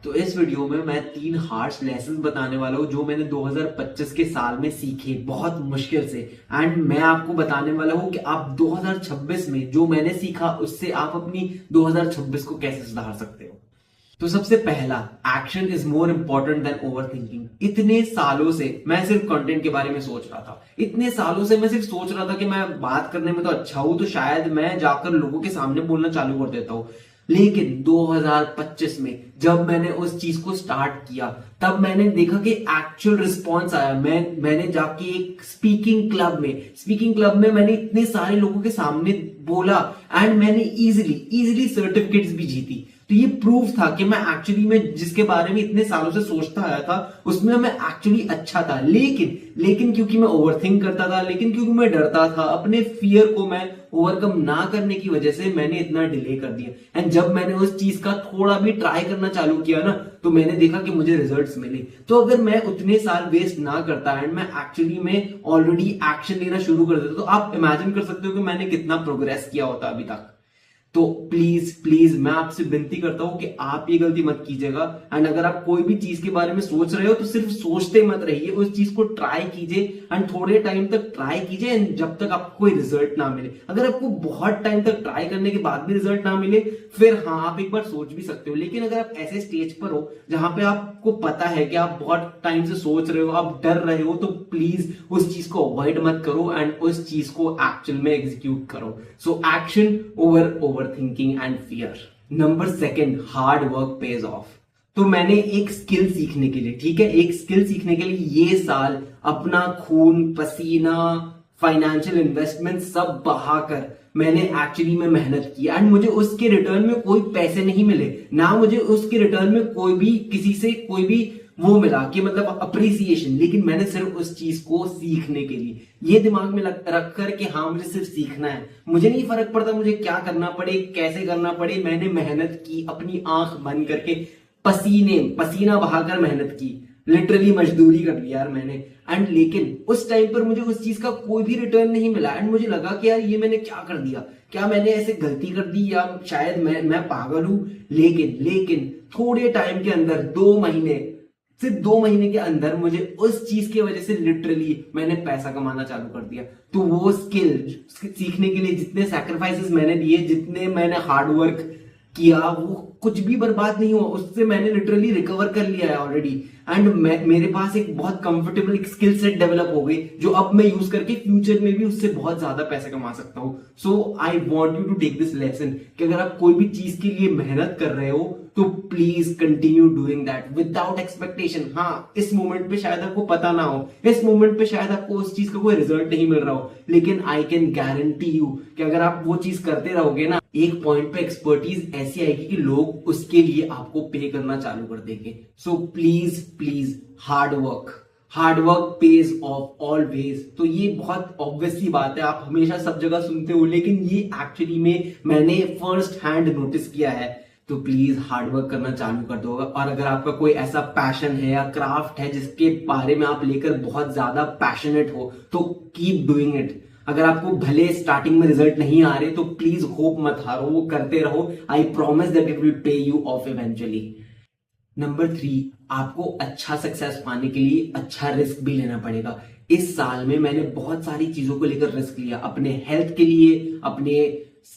तो इस वीडियो में मैं 3 हार्श लेसन बताने वाला हूँ जो मैंने 2025 के साल में सीखे बहुत मुश्किल से। एंड मैं आपको बताने वाला हूँ कि आप 2026 में जो मैंने सीखा उससे आप अपनी 2026 को कैसे सुधार सकते हो। तो सबसे पहला, action is more important than overthinking. इतने सालों से मैं सिर्फ कंटेंट के बारे में सोच रहा था, इतने सालों से मैं सिर्फ सोच रहा था कि मैं बात करने में तो अच्छा हूं तो शायद मैं जाकर लोगों के सामने बोलना चालू कर देता हूं। लेकिन 2025 में जब मैंने उस चीज को स्टार्ट किया तब मैंने देखा कि एक्चुअल रिस्पॉन्स आया। मैंने जाके एक स्पीकिंग क्लब में मैंने इतने सारे लोगों के सामने बोला एंड मैंने इजीली सर्टिफिकेट्स भी जीती। तो ये प्रूफ था कि मैं एक्चुअली में जिसके बारे में इतने सालों से सोचता आया था उसमें मैं एक्चुअली अच्छा था। लेकिन क्योंकि मैं ओवरथिंक करता था, लेकिन क्योंकि मैं डरता था, अपने फियर को मैं ओवरकम ना करने की वजह से मैंने इतना डिले कर दिया। एंड जब मैंने उस चीज का थोड़ा भी ट्राई करना चालू किया ना तो मैंने देखा कि मुझे रिजल्ट्स मिले। तो अगर मैं उतने साल वेस्ट ना करता एंड मैं एक्चुअली में ऑलरेडी एक्शन लेना शुरू कर देता तो आप इमेजिन कर सकते हो कि मैंने कितना प्रोग्रेस किया होता अभी तक। तो प्लीज मैं आपसे विनती करता हूं कि आप ये गलती मत कीजिएगा। एंड अगर आप कोई भी चीज के बारे में सोच रहे हो तो सिर्फ सोचते मत रहिए, उस चीज को ट्राई कीजिए एंड थोड़े टाइम तक ट्राई कीजिए एंड जब तक आपको कोई रिजल्ट ना मिले। अगर आपको बहुत टाइम तक ट्राई करने के बाद भी रिजल्ट ना मिले फिर हाँ आप एक बार सोच भी सकते हो। लेकिन अगर आप ऐसे स्टेज पर हो जहां पे आपको पता है कि आप बहुत टाइम से सोच रहे हो, आप डर रहे हो, तो प्लीज उस चीज को अवॉइड मत करो एंड उस चीज को एक्चुअल में एग्जीक्यूट करो। So action over thinking and fear. Number 2, hard work page of. तो मैंने एक स्किल सीखने के लिए, ठीक है, एक स्किल सीखने के लिए ये साल अपना खून पसीना फाइनेंशियल इन्वेस्टमेंट सब बहाकर मैंने एक्चुअली में मेहनत की एंड मुझे उसके रिटर्न में कोई पैसे नहीं मिले, ना मुझे उसके रिटर्न में कोई भी किसी से कोई भी वो मिला कि मतलब अप्रिसिएशन। लेकिन मैंने सिर्फ उस चीज को सीखने के लिए ये दिमाग में रख कर कि हाँ मुझे सिर्फ सीखना है, मुझे नहीं फर्क पड़ता मुझे क्या करना पड़े कैसे करना पड़े। मैंने मेहनत की, अपनी आंख बंद करके पसीना बहाकर मेहनत की, लिटरली मजदूरी कर ली यार मैंने। एंड लेकिन उस टाइम पर मुझे उस चीज का कोई भी रिटर्न नहीं मिला एंड मुझे लगा कि यार ये मैंने क्या कर दिया, क्या मैंने ऐसे गलती कर दी या शायद मैं पागल हूं। लेकिन थोड़े टाइम के अंदर 2 महीने, सिर्फ 2 महीने के अंदर मुझे उस चीज की वजह से लिटरली मैंने पैसा कमाना चालू कर दिया। तो वो स्किल सीखने के लिए जितने सैक्रिफाइसेस मैंने दिए, जितने मैंने हार्डवर्क किया, वो कुछ भी बर्बाद नहीं हुआ। उससे मैंने लिटरली रिकवर कर लिया है ऑलरेडी एंड मेरे पास एक बहुत कंफर्टेबल एक स्किल सेट डेवलप हो गई जो अब मैं यूज करके फ्यूचर में भी उससे बहुत ज्यादा पैसे कमा सकता हूं। So I want you to take this lesson कि अगर आप कोई भी चीज के लिए मेहनत कर रहे हो तो please continue doing that without expectation. हाँ इस मोमेंट पे शायद आपको पता ना हो, इस मोमेंट पे शायद आपको उस चीज का कोई रिजल्ट नहीं मिल रहा हो, लेकिन आई कैन गारंटी यू कि अगर आप वो चीज करते रहोगे ना एक पॉइंट पे एक्सपर्टीज ऐसी आएगी कि लोग उसके लिए आपको पे करना चालू कर देंगे। So please hard work page of always. तो ये बहुत ऑब्वियस सी बात है, आप हमेशा सब जगह सुनते हो, लेकिन ये एक्चुअली में मैंने फर्स्ट हैंड नोटिस किया है। तो प्लीज हार्ड वर्क करना चालू कर दो। और अगर आपका कोई ऐसा पैशन है या क्राफ्ट है जिसके बारे में आप लेकर बहुत ज्यादा पैशनेट हो तो कीप डूइंग इट। अगर आपको भले स्टार्टिंग में रिजल्ट नहीं आ रहे तो प्लीज होप मत हारो, वो करते रहो। I promise that it will pay you of eventually. Number 3, आपको अच्छा सक्सेस पाने के लिए अच्छा रिस्क भी लेना पड़ेगा। इस साल में मैंने बहुत सारी चीजों को लेकर रिस्क लिया, अपने हेल्थ के लिए, अपने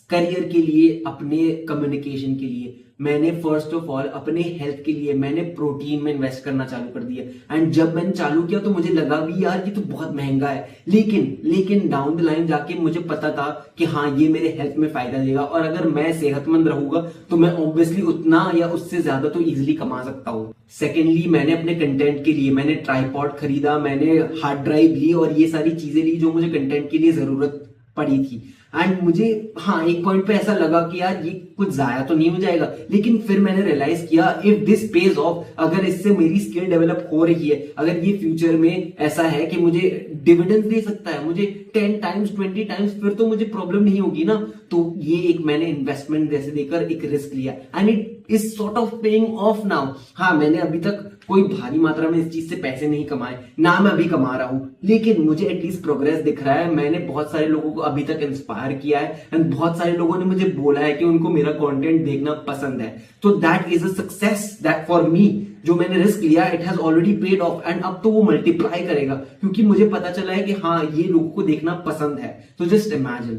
करियर के लिए, अपने कम्युनिकेशन के लिए। मैंने फर्स्ट ऑफ ऑल अपने हेल्थ के लिए मैंने प्रोटीन में इन्वेस्ट करना चालू कर दिया एंड जब मैंने चालू किया तो मुझे लगा भी यार ये तो बहुत महंगा है, लेकिन डाउन द लाइन जाके मुझे पता था कि हाँ ये मेरे हेल्थ में फायदा देगा और अगर मैं सेहतमंद रहूंगा तो मैं ऑब्वियसली उतना या उससे ज्यादा तो इजिली कमा सकता हूँ। सेकेंडली मैंने अपने कंटेंट के लिए मैंने ट्राइपॉड खरीदा, मैंने हार्ड ड्राइव ली और ये सारी चीजें ली जो मुझे कंटेंट के लिए जरूरत पड़ी थी। एंड मुझे हाँ एक पॉइंट पे ऐसा लगा कि यार ये कुछ जाया तो नहीं हो जाएगा, लेकिन फिर मैंने रियलाइज किया इफ दिस पेज ऑफ, अगर इससे मेरी स्किल डेवलप हो रही है, अगर ये फ्यूचर में ऐसा है कि मुझे डिविडेंड दे सकता है, मुझे 10 टाइम्स 20 टाइम्स, फिर तो मुझे प्रॉब्लम नहीं होगी ना। तो ये एक मैंने इन्वेस्टमेंट जैसे देकर एक रिस्क लिया and it is sort of paying off now. हाँ, मैंने अभी तक कोई भारी मात्रा में इस चीज से पैसे नहीं कमाए, ना मैं अभी कमा रहा हूं, लेकिन मुझे एटलीस्ट प्रोग्रेस दिख रहा है। मैंने बहुत सारे लोगों को अभी तक इंस्पायर किया है एंड बहुत सारे लोगों ने मुझे बोला है कि उनको मेरा कंटेंट देखना पसंद है। तो that is a success that for me. जो मैंने रिस्क लिया it has already paid of and अब तो वो मल्टीप्लाई करेगा, क्योंकि मुझे पता चला है कि हाँ, ये लोगों को देखना पसंद है। तो जस्ट इमेजिन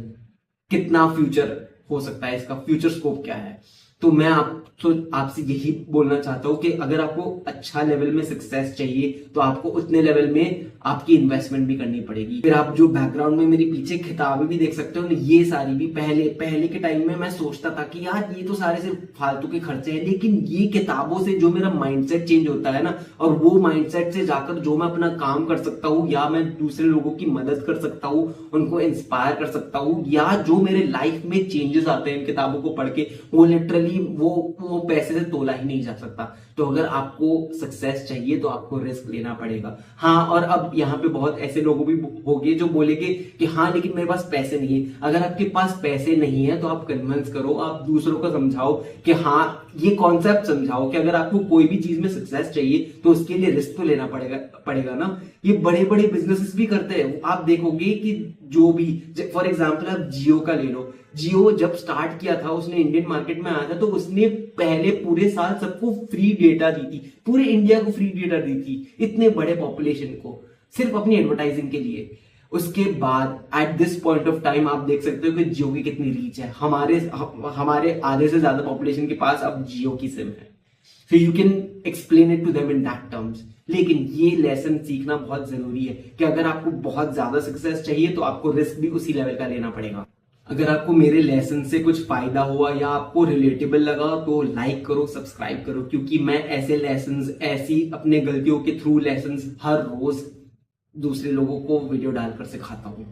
कितना फ्यूचर हो सकता है, इसका फ्यूचर स्कोप क्या है। तो मैं आपसे यही बोलना चाहता हूं कि अगर आपको अच्छा लेवल में सक्सेस चाहिए तो आपको उतने लेवल में आपकी इन्वेस्टमेंट भी करनी पड़ेगी। फिर आप जो बैकग्राउंड में मेरे पीछे किताबें भी देख सकते हो, ये सारी भी पहले के टाइम में मैं सोचता था कि यार ये तो सारे सिर्फ फालतू के खर्चे हैं, लेकिन ये किताबों से जो मेरा माइंडसेट चेंज होता है ना, और वो माइंडसेट से जाकर जो मैं अपना काम कर सकता हूँ या मैं दूसरे लोगों की मदद कर सकता हूँ, उनको इंस्पायर कर सकता हूँ, या जो मेरे लाइफ में चेंजेस आते हैं इन किताबों को पढ़ के, वो लिटरली वो पैसे से तोला ही नहीं जा सकता। तो अगर आपको सक्सेस चाहिए तो आपको रिस्क लेना पड़ेगा। हाँ, और अब यहाँ पे बहुत ऐसे लोग भी होंगे जो बोलेंगे कि हाँ लेकिन मेरे पास पैसे नहीं है। अगर आपके पास पैसे नहीं है तो आप कन्विंस करो, आप दूसरों को समझाओ कि हाँ, ये कॉन्सेप्ट समझाओ कि अगर आपको कोई भी चीज में सक्सेस चाहिए तो उसके लिए रिस्क तो लेना पड़ेगा ना। ये बड़े बड़े बिजनेसेस भी करते हैं। आप देखोगे कि जो भी, फॉर एग्जाम्पल आप जियो का ले लो। जियो जब स्टार्ट किया था, उसने इंडियन मार्केट में आया था, तो उसने पहले पूरे साल सबको फ्री डेटा दी थी, पूरे इंडिया को फ्री डेटा दी थी, इतने बड़े पॉपुलेशन को, सिर्फ अपनी एडवर्टाइजिंग के लिए। उसके बाद at this point of time आप देख सकते हो कि जियो की कितनी रीच है। हमारे आधे से ज्यादा पॉपुलेशन के पास अब जियो की सिम है। So you can explain it to them in that terms। लेकिन ये लेसन सीखना बहुत जरूरी है कि अगर आपको बहुत ज्यादा सक्सेस चाहिए तो आपको रिस्क भी उसी लेवल का लेना पड़ेगा। अगर आपको मेरे लेसन से कुछ फायदा हुआ या आपको रिलेटेबल लगा तो लाइक करो, सब्सक्राइब करो, क्योंकि मैं ऐसे लेसन्स, ऐसी अपने गलतियों के थ्रू लेसन्स हर रोज दूसरे लोगों को वीडियो डालकर सिखाता हूँ।